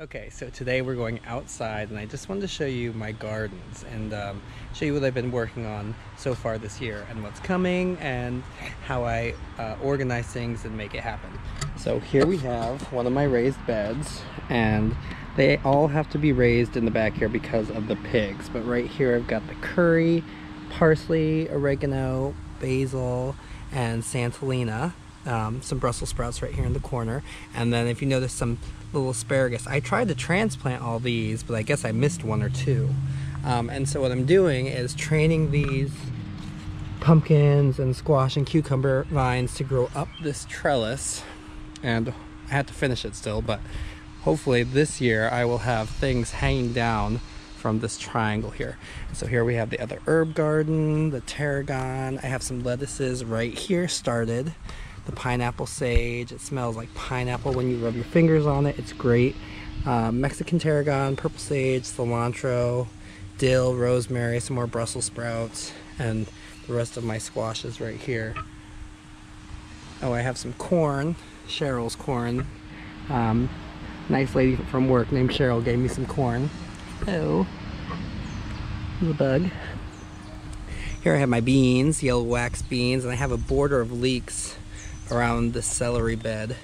Okay, so today we're going outside and I just wanted to show you my gardens and show you what I've been working on so far this year and what's coming and how I organize things and make it happen. So here we have one of my raised beds, and they all have to be raised in the back here because of the pigs. But right here I've got the curry, parsley, oregano, basil, and Santolina. Some Brussels sprouts right here in the corner, and then if you notice some little asparagus. I tried to transplant all these, but I guess I missed one or two. And so what I'm doing is training these pumpkins and squash and cucumber vines to grow up this trellis, and I had to finish it still, but hopefully this year I will have things hanging down from this triangle here. So here we have the other herb garden, the tarragon. I have some lettuces right here started. The pineapple sage, it smells like pineapple when you rub your fingers on it. It's great. Mexican tarragon, purple sage, cilantro, dill, rosemary, some more Brussels sprouts, and the rest of my squashes right here. Oh, I have some corn, Cheryl's corn. Nice lady from work named Cheryl gave me some corn. Oh, the bug. Here I have my beans, yellow wax beans, and I have a border of leeks around the celery bed,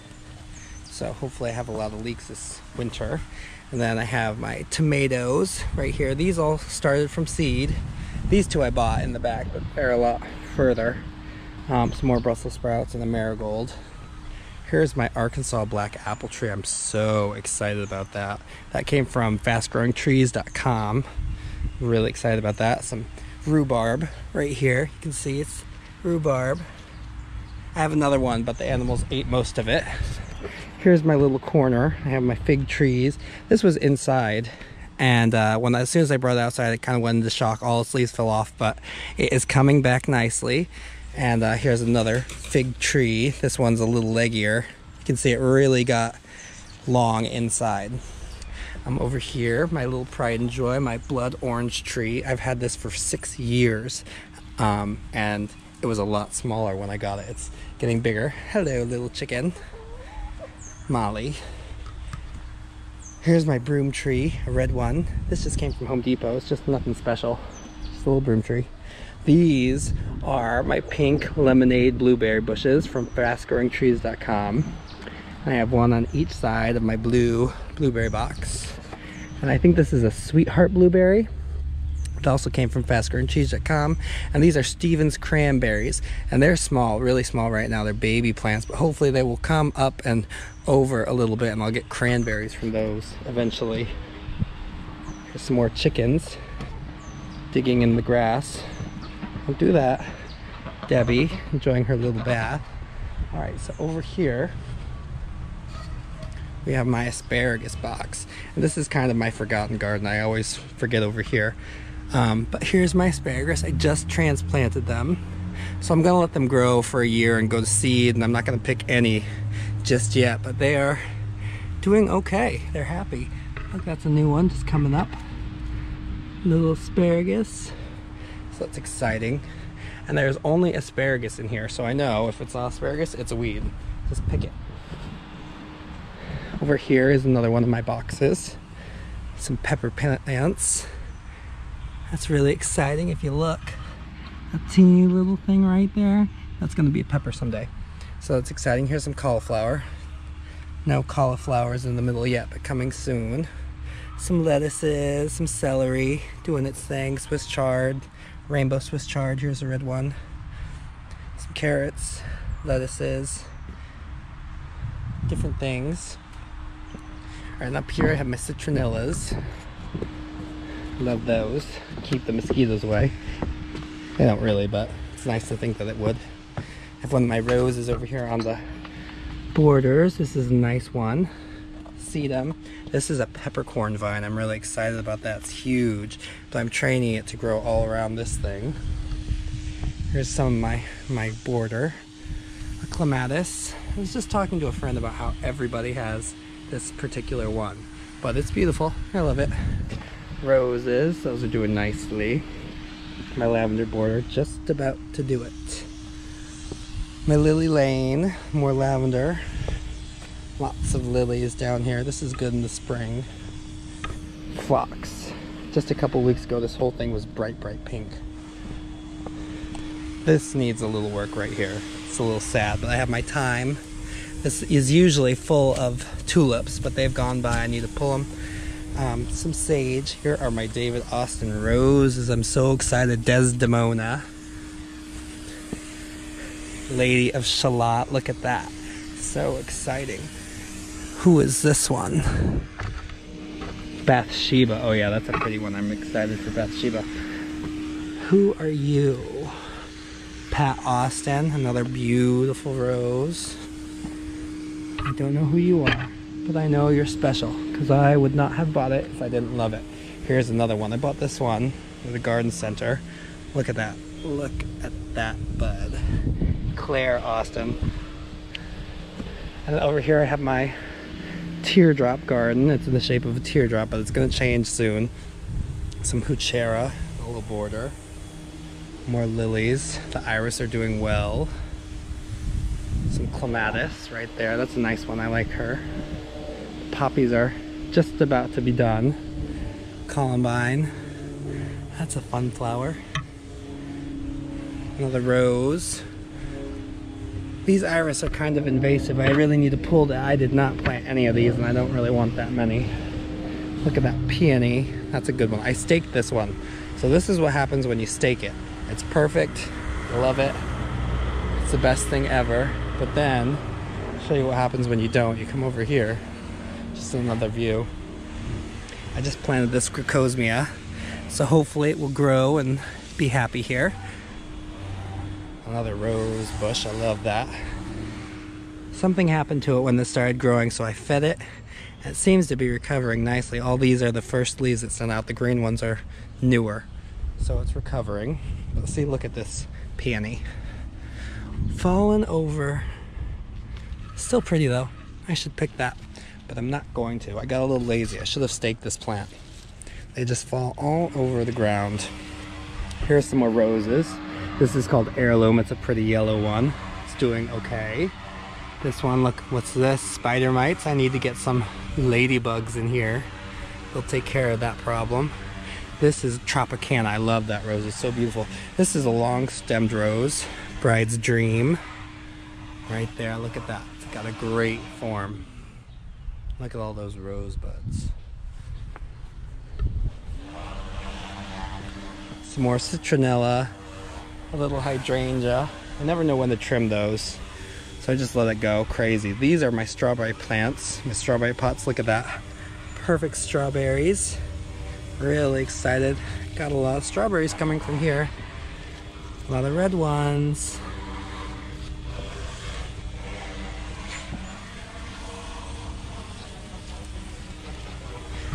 so hopefully I have a lot of leeks this winter. And then I have my tomatoes right here. These all started from seed. These two I bought in the back, but they're a lot further. Some more Brussels sprouts and a marigold. Here's my Arkansas black apple tree. I'm so excited about that. That came from fastgrowingtrees.com. Really excited about that. Some rhubarb right here. You can see it's rhubarb. I have another one, but the animals ate most of it. Here's my little corner. I have my fig trees. This was inside, and as soon as I brought it outside, it kind of went into shock. All its leaves fell off, but it is coming back nicely. And here's another fig tree. This one's a little leggier. You can see it really got long inside. I'm over here, my little pride and joy, my blood orange tree. I've had this for 6 years, and it was a lot smaller when I got it. It's getting bigger. Hello, little chicken. Molly. Here's my broom tree, a red one. This just came from Home Depot. It's just nothing special. Just a little broom tree. These are my pink lemonade blueberry bushes from fastgrowingtrees.com. I have one on each side of my blue blueberry box. And I think this is a sweetheart blueberry. It also came from fastgrowingtrees.com, and these are Stevens cranberries, and they're small, really small right now. They're baby plants, but hopefully they will come up and over a little bit, and I'll get cranberries from those eventually. Here's some more chickens digging in the grass. Don't do that. Debbie enjoying her little bath. All right, so over here we have my asparagus box, and this is kind of my forgotten garden. I always forget over here. But here's my asparagus. I just transplanted them, so I'm gonna let them grow for a year and go to seed, and I'm not gonna pick any just yet, but they are doing okay. They're happy. Look, that's a new one just coming up. Little asparagus. So that's exciting. And there's only asparagus in here, so I know if it's not asparagus, it's a weed. Just pick it. Over here is another one of my boxes. Some pepper plants. That's really exciting. If you look, a teeny little thing right there, that's gonna be a pepper someday. So that's exciting. Here's some cauliflower. No cauliflowers in the middle yet, but coming soon. Some lettuces, some celery, doing its thing. Swiss chard, rainbow Swiss chard. Here's a red one. Some carrots, lettuces, different things. All right, and up here I have my citronellas. Love those. Keep the mosquitoes away. They don't really, but it's nice to think that it would. I have one of my roses over here on the borders. This is a nice one. Sedum. This is a peppercorn vine. I'm really excited about that. It's huge, but I'm training it to grow all around this thing. Here's some of my border. A clematis. I was just talking to a friend about how everybody has this particular one, but it's beautiful. I love it. Roses, those are doing nicely. My lavender border, just about to do it. My lily lane, more lavender. Lots of lilies down here. This is good in the spring. Phlox. Just a couple weeks ago, this whole thing was bright, bright pink. This needs a little work right here. It's a little sad, but I have my time. This is usually full of tulips, but they've gone by. I need to pull them. Some sage. Here are my David Austin roses. I'm so excited. Desdemona. Lady of Shalott. Look at that. So exciting. Who is this one? Bathsheba. Oh yeah, that's a pretty one. I'm excited for Bathsheba. Who are you? Pat Austin. Another beautiful rose. I don't know who you are, but I know you're special because I would not have bought it if I didn't love it. Here's another one. I bought this one at the garden center. Look at that. Look at that bud. Claire Austin. And over here I have my teardrop garden. It's in the shape of a teardrop, but it's going to change soon. Some Heuchera, a little border. More lilies. The iris are doing well. Some clematis right there. That's a nice one. I like her. The poppies are just about to be done. Columbine. That's a fun flower. Another rose. These iris are kind of invasive. I really need to pull that. I did not plant any of these and I don't really want that many. Look at that peony. That's a good one. I staked this one. So this is what happens when you stake it. It's perfect. I love it. It's the best thing ever. But then, I'll show you what happens when you don't. You come over here. Just another view. I just planted this Crocosmia. So hopefully it will grow and be happy here. Another rose bush. I love that. Something happened to it when this started growing, so I fed it. It seems to be recovering nicely. All these are the first leaves that sent out. The green ones are newer. So it's recovering. But see, look at this peony. Fallen over. Still pretty though. I should pick that, but I'm not going to. I got a little lazy. I should have staked this plant. They just fall all over the ground. Here's some more roses. This is called Heirloom. It's a pretty yellow one. It's doing okay. This one, look, what's this? Spider mites. I need to get some ladybugs in here. They'll take care of that problem. This is Tropicana. I love that rose. It's so beautiful. This is a long-stemmed rose. Bride's Dream. Right there. Look at that. It's got a great form. Look at all those rosebuds. Some more citronella. A little hydrangea. I never know when to trim those, so I just let it go crazy. These are my strawberry plants. My strawberry pots. Look at that. Perfect strawberries. Really excited. Got a lot of strawberries coming from here. A lot of red ones.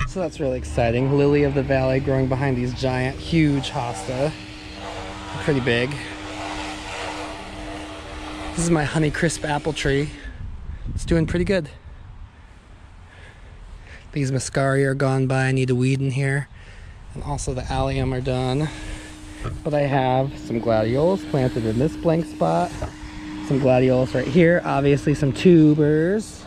So that's really exciting. Lily of the Valley growing behind these giant, huge hosta. Pretty big. This is my Honeycrisp apple tree. It's doing pretty good. These Muscari are gone by. I need to weed in here. And also the allium are done. But I have some gladiolas planted in this blank spot. Some gladiolas right here. Obviously some tubers.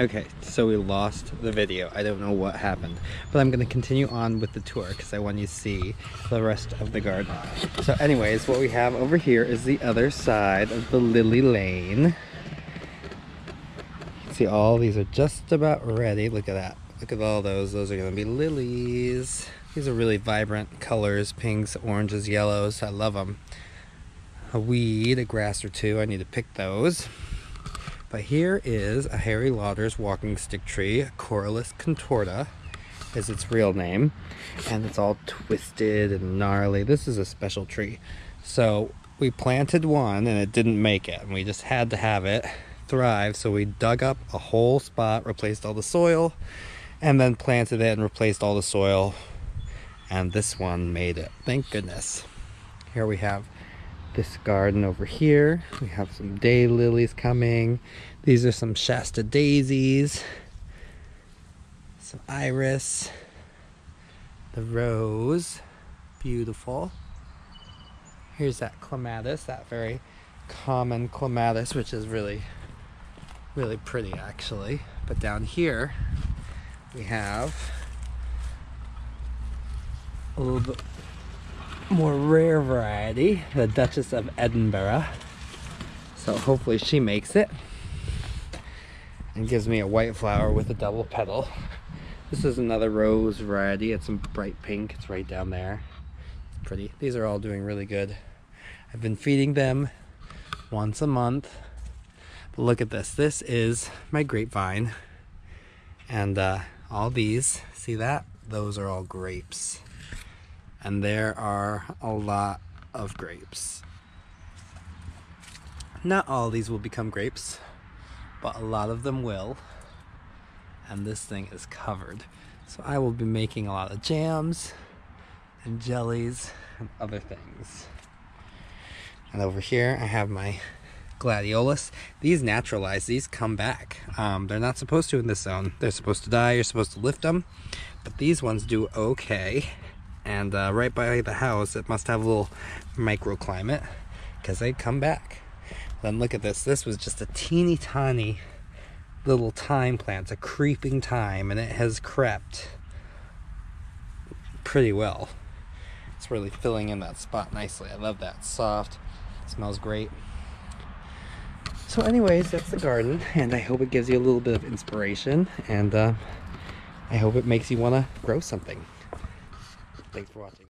Okay, so we lost the video. I don't know what happened. But I'm going to continue on with the tour because I want you to see the rest of the garden. So anyways, what we have over here is the other side of the lily lane. See, all these are just about ready. Look at that. Look at all those. Those are going to be lilies. These are really vibrant colors. Pinks, oranges, yellows. I love them. A weed, a grass or two. I need to pick those. But here is a Harry Lauder's walking stick tree. Corylus contorta is its real name. And it's all twisted and gnarly. This is a special tree. So we planted one and it didn't make it. And we just had to have it thrive. So we dug up a whole spot, replaced all the soil, and then planted it and replaced all the soil. And this one made it. Thank goodness. Here we have this garden over here. We have some daylilies coming. These are some Shasta daisies. Some iris. The rose. Beautiful. Here's that clematis, that very common clematis, which is really really pretty actually. But down here we have a little bit more rare variety, the Duchess of Edinburgh. So hopefully she makes it and gives me a white flower with a double petal. This is another rose variety. It's some bright pink. It's right down there. Pretty. These are all doing really good. I've been feeding them once a month. But look at this. This is my grapevine. And all these, see that? Those are all grapes. And there are a lot of grapes. Not all these will become grapes, but a lot of them will. And this thing is covered. So I will be making a lot of jams and jellies and other things. And over here I have my gladiolus. These naturalize, these come back. They're not supposed to in this zone. They're supposed to die, you're supposed to lift them. But these ones do okay. And right by the house, it must have a little microclimate because they come back. Then look at this. This was just a teeny tiny little thyme plant, a creeping thyme, and it has crept pretty well. It's really filling in that spot nicely. I love that. Soft. Smells great. So anyways, that's the garden, and I hope it gives you a little bit of inspiration, and I hope it makes you want to grow something. Thanks for watching.